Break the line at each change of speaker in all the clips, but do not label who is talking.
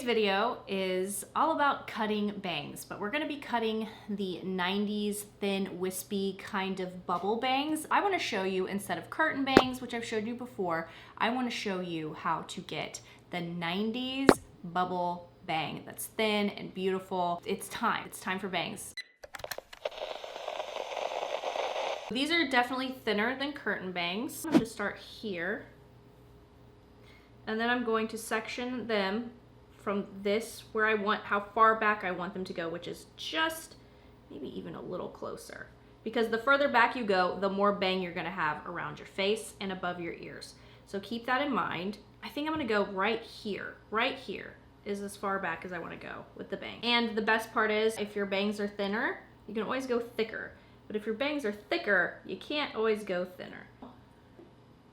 video is all about cutting bangs, but we're gonna be cutting the 90s thin, wispy kind of bubble bangs. I wanna show you, instead of curtain bangs, which I've showed you before, I wanna show you how to get the 90s bubble bang that's thin and beautiful. It's time for bangs. These are definitely thinner than curtain bangs. I'm going to start here, and then I'm going to section them from this where I want, how far back I want them to go, which is just maybe even a little closer. Because the further back you go, the more bang you're going to have around your face and above your ears. So keep that in mind. I think I'm going to go right here. Right here is as far back as I want to go with the bang. And the best part is, if your bangs are thinner, you can always go thicker. But if your bangs are thicker, you can't always go thinner.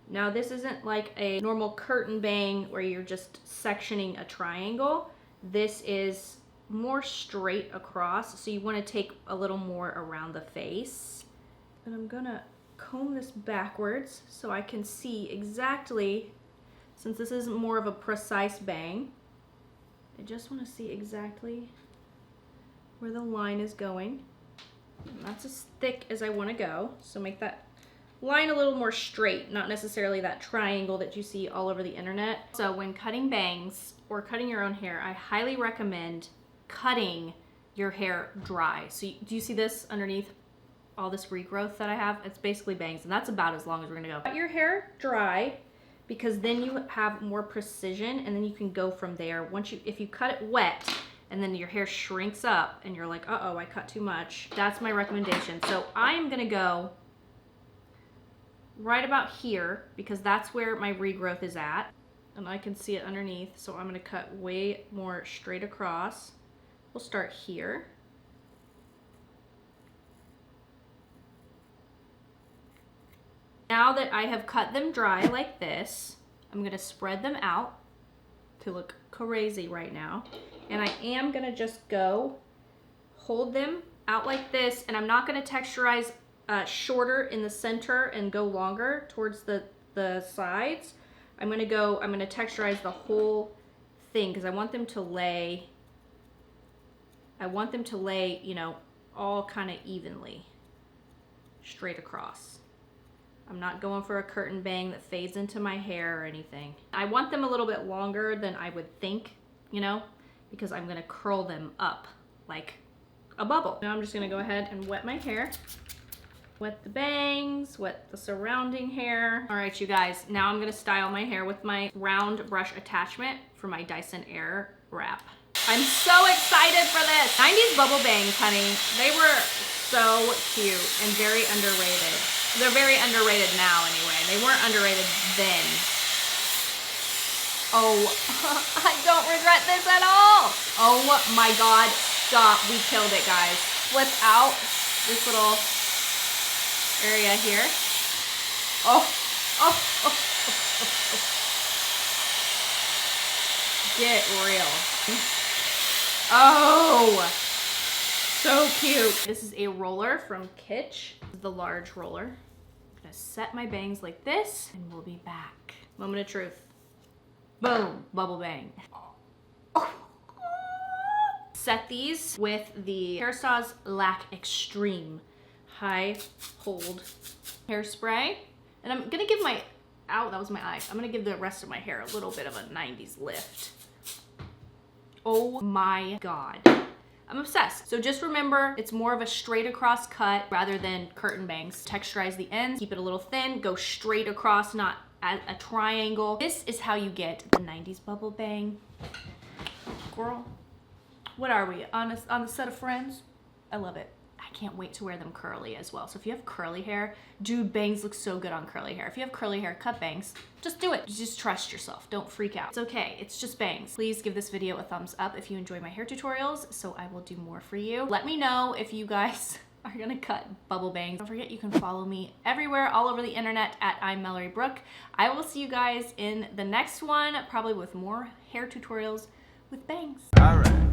Now this isn't like a normal curtain bang where you're just sectioning a triangle. This is more straight across, so you want to take a little more around the face. And I'm gonna comb this backwards so I can see exactly, since this is more of a precise bang, I just want to see exactly where the line is going. And that's as thick as I want to go, so make that line a little more straight, not necessarily that triangle that you see all over the internet. So when cutting bangs or cutting your own hair, I highly recommend cutting your hair dry. So do you see this underneath all this regrowth that I have? It's basically bangs, and that's about as long as we're gonna go. Cut your hair dry, because then you have more precision, and then you can go from there. If you cut it wet, and then your hair shrinks up and you're like, uh-oh, I cut too much. That's my recommendation. So I am gonna go right about here, because that's where my regrowth is at. And I can see it underneath, so I'm gonna cut way more straight across. We'll start here. Now that I have cut them dry like this, I'm gonna spread them out to look crazy right now. And I am gonna just go hold them out like this, and I'm not gonna texturize shorter in the center and go longer towards the sides. I'm gonna texturize the whole thing, because I want them to lay, you know, all kind of evenly straight across. I'm not going for a curtain bang that fades into my hair or anything. I want them a little bit longer than I would think, you know, because I'm gonna curl them up like a bubble. Now I'm just gonna go ahead and wet my hair. Wet the bangs, wet the surrounding hair. All right, you guys, now I'm gonna style my hair with my round brush attachment for my Dyson Air Wrap. I'm so excited for this. 90s bubble bangs, honey. They were so cute and very underrated. They're very underrated now anyway. They weren't underrated then. Oh, I don't regret this at all. Oh my God, stop. We killed it, guys. Flip out this little area here. Oh. Get real. Oh, so cute. This is a roller from Kitsch. This is the large roller. I'm gonna set my bangs like this, and we'll be back. Moment of truth. Boom, bubble bang. Set these with the Hairstyl's Lac Extreme High Hold Hairspray. And I'm gonna give that was my eye. I'm gonna give the rest of my hair a little bit of a 90s lift. Oh my God. I'm obsessed. So just remember, it's more of a straight across cut rather than curtain bangs. Texturize the ends, keep it a little thin, go straight across, not a triangle. This is how you get the 90s bubble bang. Girl, what are we, on the set of Friends? I love it. I can't wait to wear them curly as well. So if you have curly hair, dude, bangs look so good on curly hair. If you have curly hair, cut bangs. Just do it. Just trust yourself. Don't freak out. It's okay. It's just bangs. Please give this video a thumbs up if you enjoy my hair tutorials, so I will do more for you. Let me know if you guys are gonna cut bubble bangs. Don't forget, you can follow me everywhere, all over the internet at I'm Mallory Brooke. I will see you guys in the next one, probably with more hair tutorials with bangs. All right.